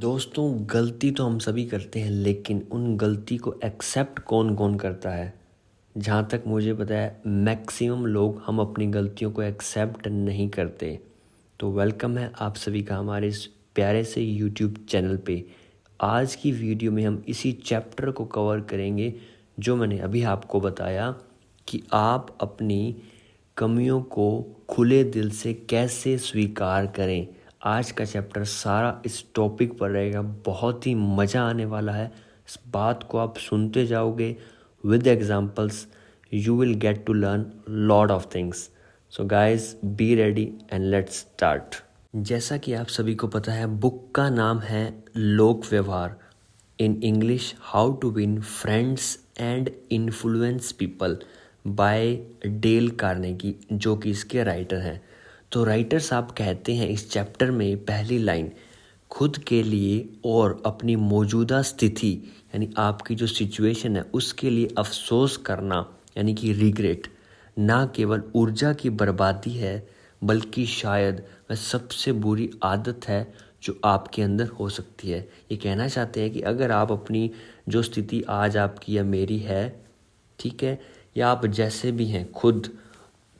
दोस्तों, गलती तो हम सभी करते हैं, लेकिन उन गलती को एक्सेप्ट कौन कौन करता है? जहाँ तक मुझे पता है, मैक्सिमम लोग हम अपनी गलतियों को एक्सेप्ट नहीं करते। तो वेलकम है आप सभी का हमारे इस प्यारे से यूट्यूब चैनल पे। आज की वीडियो में हम इसी चैप्टर को कवर करेंगे जो मैंने अभी आपको बताया कि आप अपनी कमियों को खुले दिल से कैसे स्वीकार करें। आज का चैप्टर सारा इस टॉपिक पर रहेगा। बहुत ही मज़ा आने वाला है। इस बात को आप सुनते जाओगे with examples, you will get to learn lot of things. So guys, be ready and let's start. जैसा कि आप सभी को पता है, बुक का नाम है लोक व्यवहार, in English how to win friends and influence people by Dale Carnegie, जो कि इसके राइटर हैं। तो राइटर साहब कहते हैं इस चैप्टर में पहली लाइन, खुद के लिए और अपनी मौजूदा स्थिति यानी आपकी जो सिचुएशन है उसके लिए अफसोस करना यानी कि रिग्रेट ना केवल ऊर्जा की बर्बादी है, बल्कि शायद वह सबसे बुरी आदत है जो आपके अंदर हो सकती है। ये कहना चाहते हैं कि अगर आप अपनी जो स्थिति आज आपकी या मेरी है, ठीक है, या आप जैसे भी हैं खुद,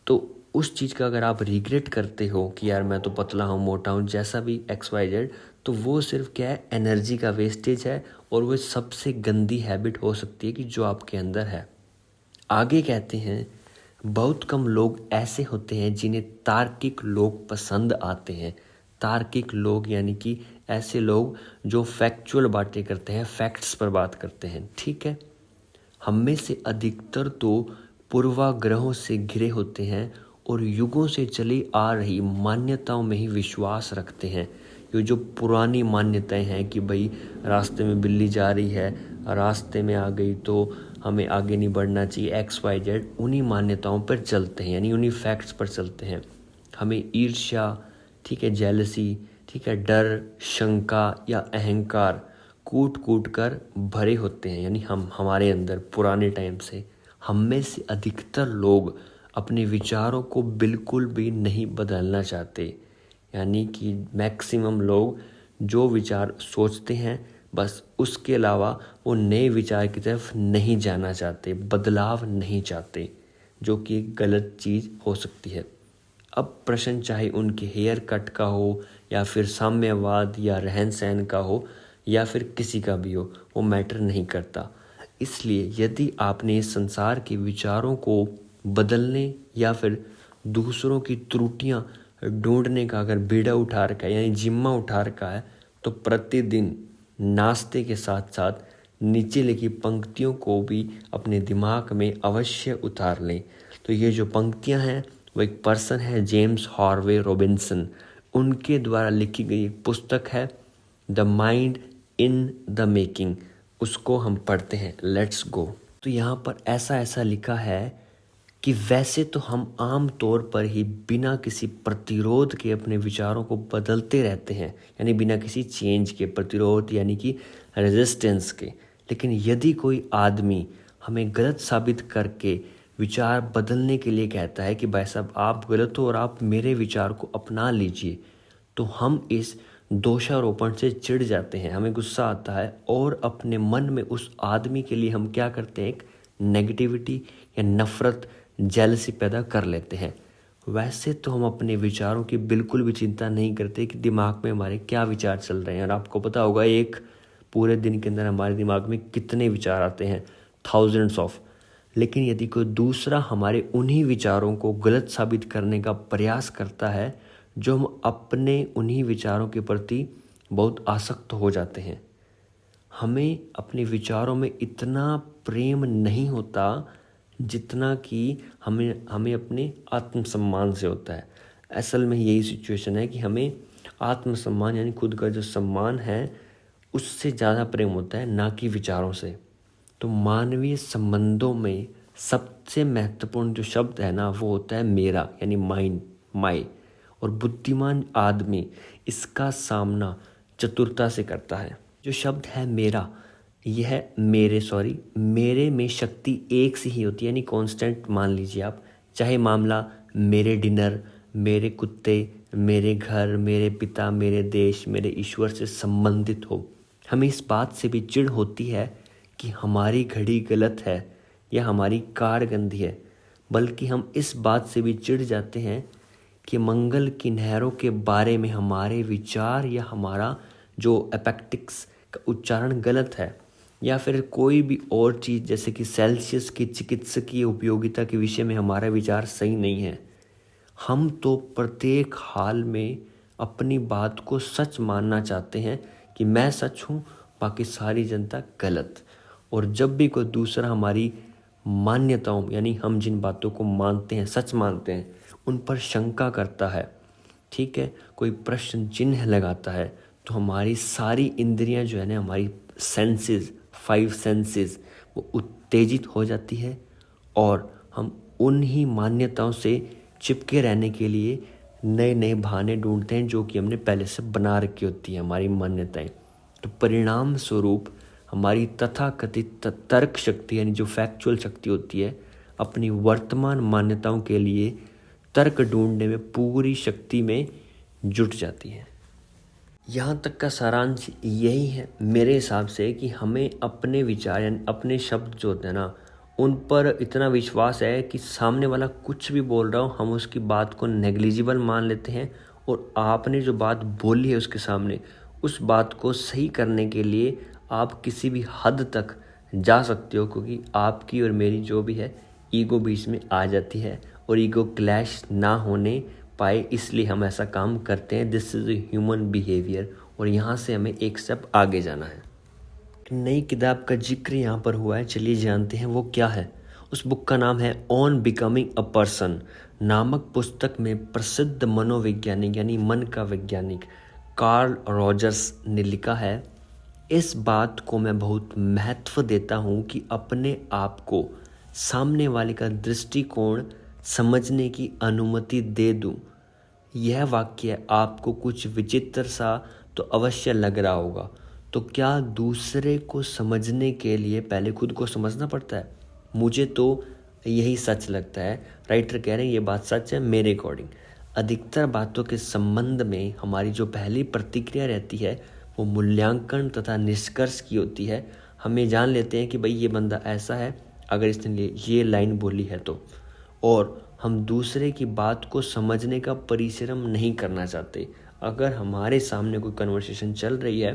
तो उस चीज़ का अगर आप रिग्रेट करते हो कि यार मैं तो पतला हूँ, मोटा हूँ, जैसा भी XYZ, तो वो सिर्फ क्या है, एनर्जी का वेस्टेज है और वो सबसे गंदी हैबिट हो सकती है कि जो आपके अंदर है। आगे कहते हैं, बहुत कम लोग ऐसे होते हैं जिन्हें तार्किक लोग पसंद आते हैं। तार्किक लोग यानी कि ऐसे लोग जो फैक्चुअल बातें करते हैं, फैक्ट्स पर बात करते हैं, ठीक है। हम में से अधिकतर तो पूर्वाग्रहों से घिरे होते हैं और युगों से चली आ रही मान्यताओं में ही विश्वास रखते हैं। ये जो पुरानी मान्यताएं हैं कि भाई रास्ते में बिल्ली जा रही है, रास्ते में आ गई तो हमें आगे नहीं बढ़ना चाहिए, XYZ, उन्हीं मान्यताओं पर चलते हैं, यानी उन्हीं फैक्ट्स पर चलते हैं। हमें ईर्ष्या, ठीक है, जेलसी, ठीक है, डर, शंका या अहंकार कूट कूट कर भरे होते हैं, यानी हमारे अंदर पुराने टाइम से। हम में से अधिकतर लोग अपने विचारों को बिल्कुल भी नहीं बदलना चाहते, यानी कि मैक्सिमम लोग जो विचार सोचते हैं बस उसके अलावा वो नए विचार की तरफ नहीं जाना चाहते, बदलाव नहीं चाहते, जो कि एक गलत चीज़ हो सकती है। अब प्रश्न चाहे उनके हेयर कट का हो या फिर साम्यवाद या रहन सहन का हो या फिर किसी का भी हो, वो मैटर नहीं करता। इसलिए यदि आपने इस संसार के विचारों को बदलने या फिर दूसरों की त्रुटियां ढूंढने का अगर बीड़ा उठा रखा है, यानी जिम्मा उठा रखा है, तो प्रतिदिन नाश्ते के साथ साथ नीचे लिखी पंक्तियों को भी अपने दिमाग में अवश्य उतार लें। तो ये जो पंक्तियां हैं वो एक पर्सन है, जेम्स हॉरवे रॉबिन्सन, उनके द्वारा लिखी गई एक पुस्तक है the mind in the making. उसको हम पढ़ते हैं, लेट्स गो। तो यहाँ पर ऐसा ऐसा लिखा है कि वैसे तो हम आम तौर पर ही बिना किसी प्रतिरोध के अपने विचारों को बदलते रहते हैं, यानी बिना किसी चेंज के, प्रतिरोध यानी कि रेजिस्टेंस के। लेकिन यदि कोई आदमी हमें गलत साबित करके विचार बदलने के लिए कहता है कि भाई साहब आप गलत हो और आप मेरे विचार को अपना लीजिए, तो हम इस दोषारोपण से चिढ़ जाते हैं, हमें गुस्सा आता है और अपने मन में उस आदमी के लिए हम क्या करते हैं, एक नेगेटिविटी या नफरत, जेलसी पैदा कर लेते हैं। वैसे तो हम अपने विचारों की बिल्कुल भी चिंता नहीं करते कि दिमाग में हमारे क्या विचार चल रहे हैं। और आपको पता होगा एक पूरे दिन के अंदर हमारे दिमाग में कितने विचार आते हैं, थाउजेंड्स ऑफ। लेकिन यदि कोई दूसरा हमारे उन्हीं विचारों को गलत साबित करने का प्रयास करता है, जो हम अपने उन्हीं विचारों के प्रति बहुत आसक्त हो जाते हैं। हमें अपने विचारों में इतना प्रेम नहीं होता जितना कि हमें अपने आत्मसम्मान से होता है। असल में यही सिचुएशन है कि हमें आत्मसम्मान यानी खुद का जो सम्मान है उससे ज़्यादा प्रेम होता है, ना कि विचारों से। तो मानवीय संबंधों में सबसे महत्वपूर्ण जो शब्द है ना, वो होता है मेरा, यानी माइंड, माई। और बुद्धिमान आदमी इसका सामना चतुरता से करता है। जो शब्द है मेरा, यह मेरे में शक्ति एक सी ही होती है, यानी कांस्टेंट मान लीजिए आप। चाहे मामला मेरे डिनर, मेरे कुत्ते, मेरे घर, मेरे पिता, मेरे देश, मेरे ईश्वर से संबंधित हो। हमें इस बात से भी चिढ़ होती है कि हमारी घड़ी गलत है या हमारी कार गंदी है, बल्कि हम इस बात से भी चिढ़ जाते हैं कि मंगल की नहरों के बारे में हमारे विचार या हमारा जो एपेक्टिक्स का उच्चारण गलत है, या फिर कोई भी और चीज़ जैसे कि सेल्सियस की चिकित्सकीय उपयोगिता के विषय में हमारा विचार सही नहीं है। हम तो प्रत्येक हाल में अपनी बात को सच मानना चाहते हैं कि मैं सच हूँ, बाकी सारी जनता गलत। और जब भी कोई दूसरा हमारी मान्यताओं यानी हम जिन बातों को मानते हैं, सच मानते हैं, उन पर शंका करता है, ठीक है, कोई प्रश्न चिन्ह लगाता है, तो हमारी सारी इंद्रियां जो है ना, हमारी सेंसेस, 5 सेंसेस, वो उत्तेजित हो जाती है और हम उन्हीं मान्यताओं से चिपके रहने के लिए नए नए बहाने ढूंढते हैं जो कि हमने पहले से बना रखी होती है हमारी मान्यताएं। तो परिणाम स्वरूप हमारी तथाकथित तर्क शक्ति यानी जो फैक्चुअल शक्ति होती है, अपनी वर्तमान मान्यताओं के लिए तर्क ढूंढने में पूरी शक्ति में जुट जाती है। यहाँ तक का सारांश यही है मेरे हिसाब से कि हमें अपने विचार यानी अपने शब्द जो होते हैं ना, उन पर इतना विश्वास है कि सामने वाला कुछ भी बोल रहा हो हम उसकी बात को नेग्लिजिबल मान लेते हैं, और आपने जो बात बोली है उसके सामने, उस बात को सही करने के लिए आप किसी भी हद तक जा सकते हो, क्योंकि आपकी और मेरी जो भी है ईगो बीच में आ जाती है और ईगो क्लैश ना होने पाए इसलिए हम ऐसा काम करते हैं। This is a human behaviour, और यहाँ से हमें एक स्टेप आगे जाना है। नई किताब का जिक्र यहाँ पर हुआ है, चलिए जानते हैं वो क्या है। उस बुक का नाम है ऑन बिकमिंग अ पर्सन नामक पुस्तक में प्रसिद्ध मनोवैज्ञानिक यानी मन का वैज्ञानिक कार्ल रॉजर्स ने लिखा है, इस बात को मैं बहुत महत्व देता हूँ कि अपने आप को सामने वाले का दृष्टिकोण समझने की अनुमति दे दूँ। यह वाक्य आपको कुछ विचित्र सा तो अवश्य लग रहा होगा। तो क्या दूसरे को समझने के लिए पहले खुद को समझना पड़ता है? मुझे तो यही सच लगता है। राइटर कह रहे हैं ये बात सच है मेरे अकॉर्डिंग। अधिकतर बातों के संबंध में हमारी जो पहली प्रतिक्रिया रहती है वो मूल्यांकन तथा निष्कर्ष की होती है। हमें जान लेते हैं कि भाई ये बंदा ऐसा है अगर इसने ये लाइन बोली है तो, और हम दूसरे की बात को समझने का परिश्रम नहीं करना चाहते। अगर हमारे सामने कोई कन्वर्सेशन चल रही है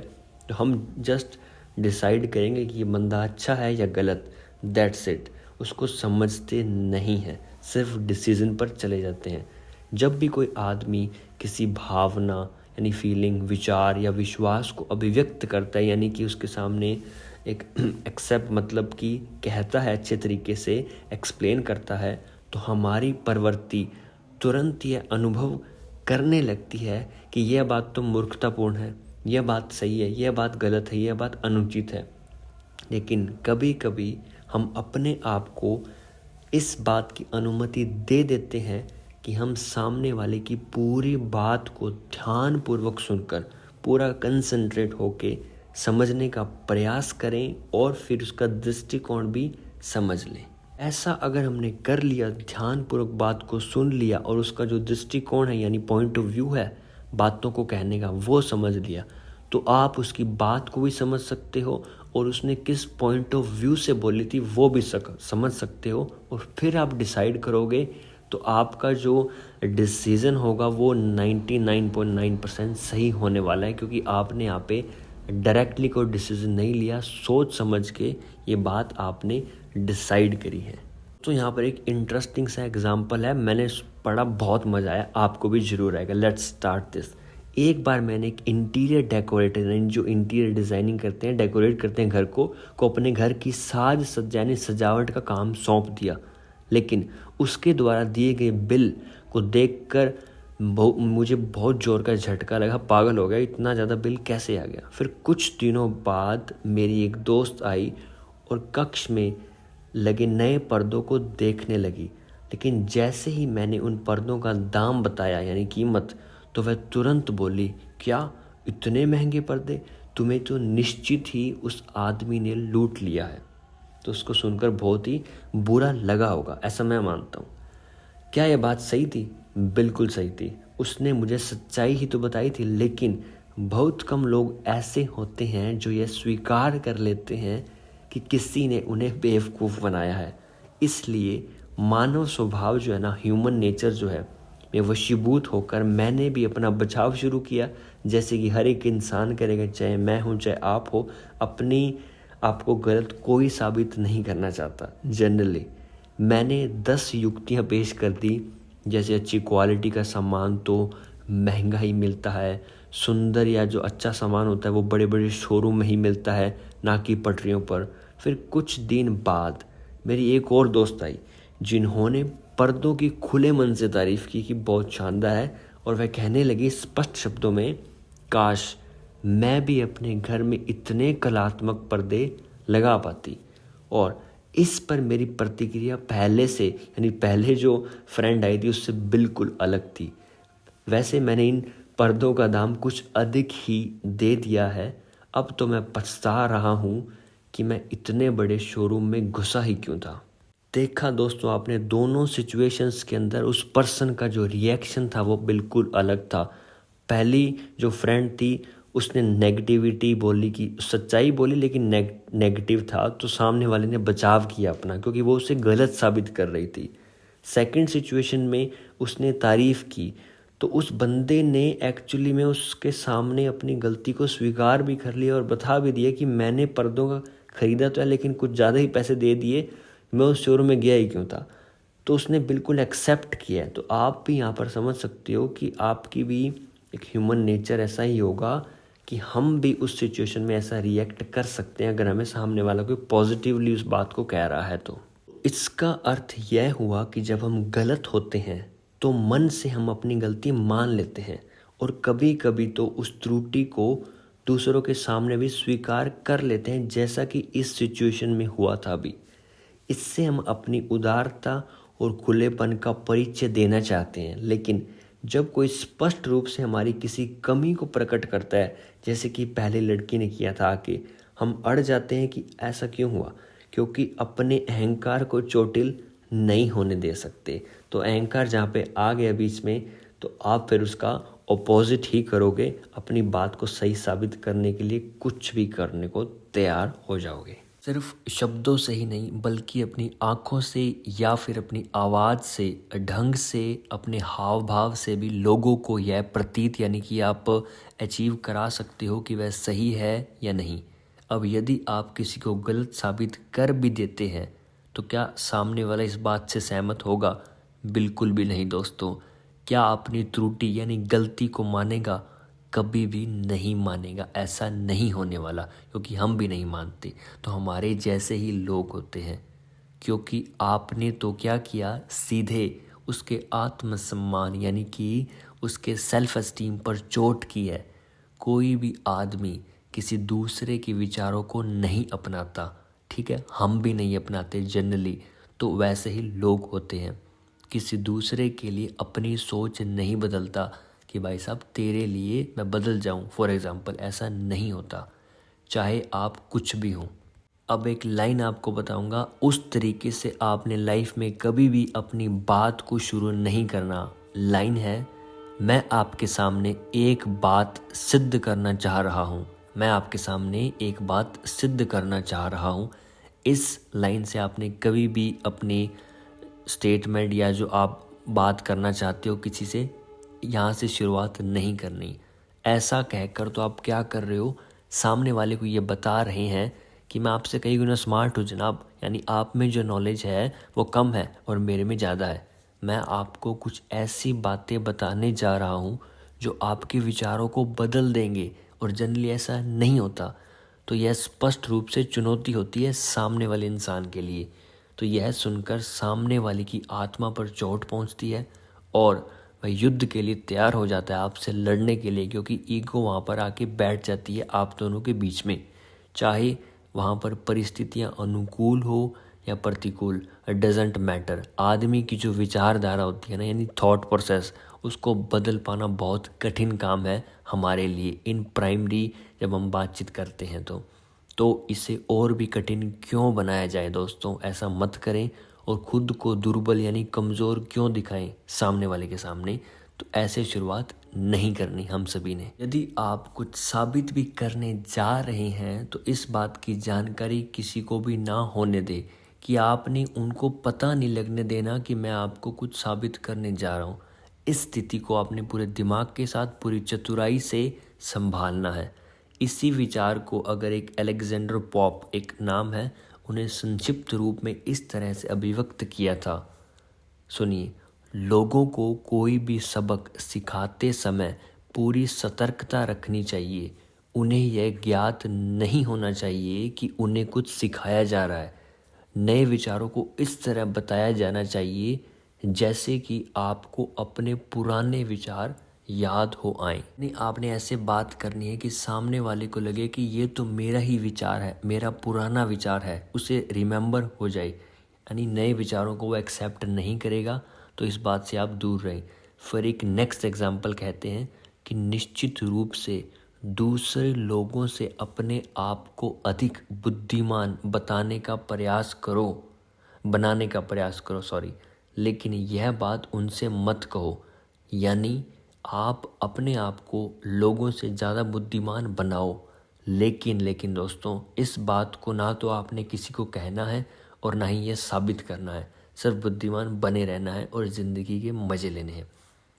तो हम जस्ट डिसाइड करेंगे कि ये बंदा अच्छा है या गलत, दैट्स इट। उसको समझते नहीं हैं, सिर्फ डिसीजन पर चले जाते हैं। जब भी कोई आदमी किसी भावना यानी फीलिंग, विचार या विश्वास को अभिव्यक्त करता है, यानी कि उसके सामने एक एक्सेप्ट मतलब कि कहता है, अच्छे तरीके से एक्सप्लेन करता है, तो हमारी प्रवृत्ति तुरंत यह अनुभव करने लगती है कि यह बात तो मूर्खतापूर्ण है, यह बात सही है, यह बात गलत है, यह बात अनुचित है। लेकिन कभी कभी हम अपने आप को इस बात की अनुमति दे देते हैं कि हम सामने वाले की पूरी बात को ध्यानपूर्वक सुनकर पूरा कंसंट्रेट होके समझने का प्रयास करें और फिर उसका दृष्टिकोण भी समझ लें। ऐसा अगर हमने कर लिया, ध्यानपूर्वक बात को सुन लिया और उसका जो दृष्टिकोण है यानी पॉइंट ऑफ व्यू है बातों को कहने का वो समझ लिया, तो आप उसकी बात को भी समझ सकते हो और उसने किस पॉइंट ऑफ व्यू से बोली थी वो भी समझ सकते हो, और फिर आप डिसाइड तो आपका जो डिसीज़न होगा वो 99.9% सही होने वाला है, क्योंकि आपने यहाँ पे डायरेक्टली कोई डिसीज़न नहीं लिया, सोच समझ के ये बात आपने डिसाइड करी है। तो यहाँ पर एक इंटरेस्टिंग सा एग्जांपल है, मैंने पढ़ा, बहुत मज़ा आया, आपको भी ज़रूर आएगा। Let's start this. एक बार मैंने एक इंटीरियर डेकोरेटर यानी जो इंटीरियर डिज़ाइनिंग करते हैं, डेकोरेट करते हैं घर को अपने घर की साज यानी सजावट का काम सौंप दिया। लेकिन उसके द्वारा दिए गए बिल को देखकर मुझे बहुत ज़ोर का झटका लगा, पागल हो गया, इतना ज़्यादा बिल कैसे आ गया। फिर कुछ दिनों बाद मेरी एक दोस्त आई और कक्ष में लगे नए पर्दों को देखने लगी। लेकिन जैसे ही मैंने उन पर्दों का दाम बताया यानी कीमत, तो वह तुरंत बोली, क्या इतने महंगे पर्दे? तुम्हें तो निश्चित ही उस आदमी ने लूट लिया है। तो उसको सुनकर बहुत ही बुरा लगा होगा, ऐसा मैं मानता हूँ। क्या यह बात सही थी? बिल्कुल सही थी। उसने मुझे सच्चाई ही तो बताई थी, लेकिन बहुत कम लोग ऐसे होते हैं जो ये स्वीकार कर लेते हैं कि किसी ने उन्हें बेवकूफ़ बनाया है। इसलिए मानव स्वभाव जो है ना, ह्यूमन नेचर जो है, में वशीभूत होकर मैंने भी अपना बचाव शुरू किया, जैसे कि हर एक इंसान करेगा, चाहे मैं हूँ चाहे आप हो। अपनी आपको गलत कोई साबित नहीं करना चाहता। जनरली मैंने 10 युक्तियाँ पेश कर दी, जैसे अच्छी क्वालिटी का सामान तो महंगा ही मिलता है, सुंदर या जो अच्छा सामान होता है वो बड़े बड़े शोरूम में ही मिलता है, ना कि पटरियों पर। फिर कुछ दिन बाद मेरी एक और दोस्त आई जिन्होंने पर्दों की खुले मन से तारीफ़ की कि बहुत शानदार है, और वह कहने लगी स्पष्ट शब्दों में, काश मैं भी अपने घर में इतने कलात्मक पर्दे लगा पाती। और इस पर मेरी प्रतिक्रिया पहले से, यानी पहले जो फ्रेंड आई थी उससे बिल्कुल अलग थी। वैसे मैंने इन पर्दों का दाम कुछ अधिक ही दे दिया है। अब तो मैं पछता रहा हूँ कि मैं इतने बड़े शोरूम में घुसा ही क्यों था। देखा दोस्तों आपने, दोनों सिचुएशंस के अंदर उस पर्सन का जो रिएक्शन था वो बिल्कुल अलग था। पहली जो फ्रेंड थी उसने नेगेटिविटी बोली, कि सच्चाई बोली लेकिन नेगेटिव था, तो सामने वाले ने बचाव किया अपना, क्योंकि वो उसे गलत साबित कर रही थी। सेकंड सिचुएशन में उसने तारीफ़ की, तो उस बंदे ने एक्चुअली में उसके सामने अपनी गलती को स्वीकार भी कर लिया और बता भी दिया कि मैंने पर्दों का ख़रीदा तो है, लेकिन कुछ ज़्यादा ही पैसे दे दिए, मैं उस शोरूम में गया ही क्यों था। तो उसने बिल्कुल एक्सेप्ट किया है। तो आप भी यहाँ पर समझ सकते हो कि आपकी भी एक ह्यूमन नेचर ऐसा ही होगा कि हम भी उस सिचुएशन में ऐसा रिएक्ट कर सकते हैं अगर हमें सामने वाला कोई पॉजिटिवली उस बात को कह रहा है। तो इसका अर्थ यह हुआ कि जब हम गलत होते हैं तो मन से हम अपनी गलती मान लेते हैं, और कभी कभी तो उस त्रुटि को दूसरों के सामने भी स्वीकार कर लेते हैं, जैसा कि इस सिचुएशन में हुआ था अभी। इससे हम अपनी उदारता और खुलेपन का परिचय देना चाहते हैं। लेकिन जब कोई स्पष्ट रूप से हमारी किसी कमी को प्रकट करता है, जैसे कि पहले लड़की ने किया था, कि हम अड़ जाते हैं कि ऐसा क्यों हुआ, क्योंकि अपने अहंकार को चोटिल नहीं होने दे सकते। तो अहंकार जहाँ पे आ गया बीच में, तो आप फिर उसका ऑपोजिट ही करोगे, अपनी बात को सही साबित करने के लिए कुछ भी करने को तैयार हो जाओगे। सिर्फ शब्दों से ही नहीं, बल्कि अपनी आँखों से या फिर अपनी आवाज़ से, ढंग से, अपने हाव भाव से भी लोगों को यह प्रतीत, यानी कि आप अचीव करा सकते हो कि वह सही है या नहीं। अब यदि आप किसी को गलत साबित कर भी देते हैं तो क्या सामने वाला इस बात से सहमत होगा? बिल्कुल भी नहीं दोस्तों। क्या अपनी त्रुटि यानी गलती को मानेगा? कभी भी नहीं मानेगा। ऐसा नहीं होने वाला, क्योंकि हम भी नहीं मानते। तो हमारे जैसे ही लोग होते हैं, क्योंकि आपने तो क्या किया, सीधे उसके आत्मसम्मान यानी कि उसके सेल्फ एस्टीम पर चोट की है। कोई भी आदमी किसी दूसरे के विचारों को नहीं अपनाता, ठीक है, हम भी नहीं अपनाते जनरली। तो वैसे ही लोग होते हैं, किसी दूसरे के लिए अपनी सोच नहीं बदलता कि भाई साहब तेरे लिए मैं बदल जाऊं, फॉर एग्ज़ाम्पल। ऐसा नहीं होता, चाहे आप कुछ भी हो। अब एक लाइन आपको बताऊंगा, उस तरीके से आपने लाइफ में कभी भी अपनी बात को शुरू नहीं करना। लाइन है, मैं आपके सामने एक बात सिद्ध करना चाह रहा हूँ। मैं आपके सामने एक बात सिद्ध करना चाह रहा हूँ। इस लाइन से आपने कभी भी अपनी स्टेटमेंट या जो आप बात करना चाहते हो किसी से, यहाँ से शुरुआत नहीं करनी। ऐसा कहकर तो आप क्या कर रहे हो, सामने वाले को ये बता रहे हैं कि मैं आपसे कई गुना स्मार्ट हूँ जनाब, यानी आप में जो नॉलेज है वो कम है और मेरे में ज़्यादा है। मैं आपको कुछ ऐसी बातें बताने जा रहा हूँ जो आपके विचारों को बदल देंगे, और जनरली ऐसा नहीं होता। तो यह स्पष्ट रूप से चुनौती होती है सामने वाले इंसान के लिए। तो यह सुनकर सामने वाले की आत्मा पर चोट पहुँचती है, और वह युद्ध के लिए तैयार हो जाता है आपसे लड़ने के लिए, क्योंकि ईगो वहाँ पर आके बैठ जाती है आप दोनों के बीच में। चाहे वहाँ पर परिस्थितियाँ अनुकूल हो या प्रतिकूल, डजेंट मैटर। आदमी की जो विचारधारा होती है ना, यानी थॉट प्रोसेस, उसको बदल पाना बहुत कठिन काम है हमारे लिए इन प्राइमरी जब हम बातचीत करते हैं। तो इसे और भी कठिन क्यों बनाया जाए दोस्तों, ऐसा मत करें। और ख़ुद को दुर्बल यानी कमज़ोर क्यों दिखाएं सामने वाले के सामने। तो ऐसे शुरुआत नहीं करनी हम सभी ने। यदि आप कुछ साबित भी करने जा रहे हैं तो इस बात की जानकारी किसी को भी ना होने दे कि आपने उनको पता नहीं लगने देना कि मैं आपको कुछ साबित करने जा रहा हूँ। इस स्थिति को आपने पूरे दिमाग के साथ पूरी चतुराई से संभालना है। इसी विचार को अगर एक अलेक्जेंडर पॉप एक नाम है, उन्हें संक्षिप्त रूप में इस तरह से अभिव्यक्त किया था। सुनिए, लोगों को कोई भी सबक सिखाते समय पूरी सतर्कता रखनी चाहिए। उन्हें यह ज्ञात नहीं होना चाहिए कि उन्हें कुछ सिखाया जा रहा है। नए विचारों को इस तरह बताया जाना चाहिए जैसे कि आपको अपने पुराने विचार याद हो आए। नहीं, आपने ऐसे बात करनी है कि सामने वाले को लगे कि ये तो मेरा ही विचार है, मेरा पुराना विचार है, उसे रिमेंबर हो जाए। यानी नए विचारों को वो एक्सेप्ट नहीं करेगा, तो इस बात से आप दूर रहें। फिर एक नेक्स्ट एग्जाम्पल कहते हैं कि निश्चित रूप से दूसरे लोगों से अपने आप को अधिक बुद्धिमान बनाने का प्रयास करो, लेकिन यह बात उनसे मत कहो। यानी आप अपने आप को लोगों से ज़्यादा बुद्धिमान बनाओ, लेकिन दोस्तों, इस बात को ना तो आपने किसी को कहना है और ना ही ये साबित करना है। सिर्फ बुद्धिमान बने रहना है और ज़िंदगी के मज़े लेने हैं।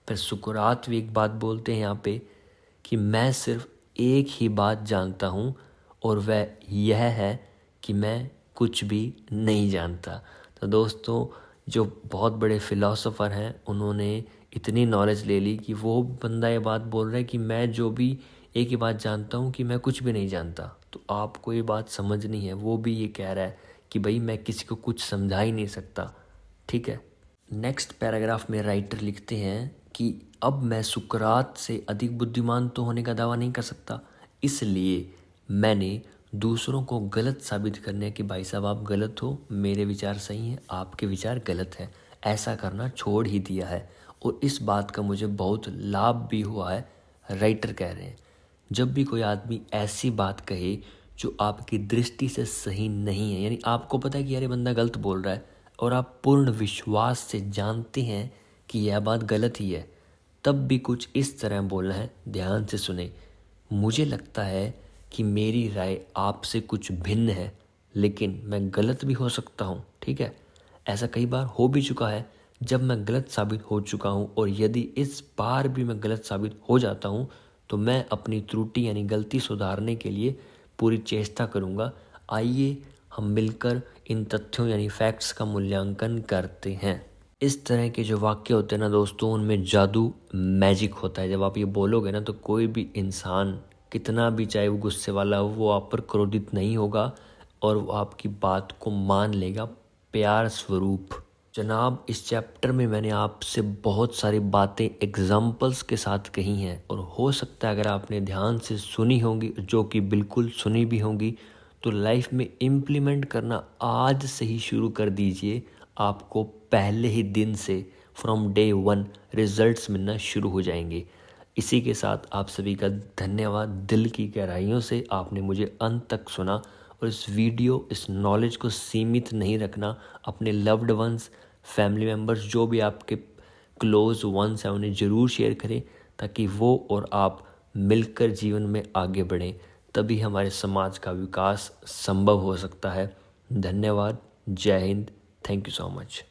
फिर सुकरात भी एक बात बोलते हैं यहाँ पे कि मैं सिर्फ एक ही बात जानता हूँ और वह यह है कि मैं कुछ भी नहीं जानता। तो दोस्तों, जो बहुत बड़े फ़िलासफ़र हैं, उन्होंने इतनी नॉलेज ले ली कि वो बंदा ये बात बोल रहा है कि मैं जो भी एक ही बात जानता हूँ कि मैं कुछ भी नहीं जानता। तो आपको ये बात समझनी है। वो भी ये कह रहा है कि भाई मैं किसी को कुछ समझा ही नहीं सकता। ठीक है। नेक्स्ट पैराग्राफ में राइटर लिखते हैं कि अब मैं सुकरात से अधिक बुद्धिमान तो होने का दावा नहीं कर सकता, इसलिए मैंने दूसरों को गलत साबित करने कि भाई साहब आप गलत हो, मेरे विचार सही हैं, आपके विचार गलत हैं, ऐसा करना छोड़ ही दिया है। और इस बात का मुझे बहुत लाभ भी हुआ है। राइटर कह रहे हैं, जब भी कोई आदमी ऐसी बात कहे जो आपकी दृष्टि से सही नहीं है, यानी आपको पता है कि यार ये बंदा गलत बोल रहा है और आप पूर्ण विश्वास से जानते हैं कि यह बात गलत ही है, तब भी कुछ इस तरह बोलना है। ध्यान से सुने। मुझे लगता है कि मेरी राय आपसे कुछ भिन्न है, लेकिन मैं गलत भी हो सकता हूँ। ठीक है। ऐसा कई बार हो भी चुका है जब मैं गलत साबित हो चुका हूँ, और यदि इस बार भी मैं गलत साबित हो जाता हूँ तो मैं अपनी त्रुटि यानी गलती सुधारने के लिए पूरी चेष्टा करूँगा। आइए हम मिलकर इन तथ्यों यानी फैक्ट्स का मूल्यांकन करते हैं। इस तरह के जो वाक्य होते हैं ना दोस्तों, उनमें जादू मैजिक होता है। जब आप ये बोलोगे ना तो कोई भी इंसान, कितना भी चाहे वो गुस्से वाला हो, वो आप पर क्रोधित नहीं होगा और वो आपकी बात को मान लेगा प्यार स्वरूप। जनाब, इस चैप्टर में मैंने आपसे बहुत सारी बातें एग्जाम्पल्स के साथ कही हैं, और हो सकता है अगर आपने ध्यान से सुनी होंगी, जो कि बिल्कुल सुनी भी होंगी, तो लाइफ में इम्प्लीमेंट करना आज से ही शुरू कर दीजिए। आपको पहले ही दिन से फ्रॉम डे 1 रिजल्ट्स मिलना शुरू हो जाएंगे। इसी के साथ आप सभी का धन्यवाद। दिल की गहराइयों से आपने मुझे अंत तक सुना, और इस नॉलेज को सीमित नहीं रखना। अपने लव्ड वंस, फैमिली मेम्बर्स, जो भी आपके क्लोज वंस हैं, उन्हें ज़रूर शेयर करें ताकि वो और आप मिलकर जीवन में आगे बढ़ें। तभी हमारे समाज का विकास संभव हो सकता है। धन्यवाद। जय Hind. Thank you so much.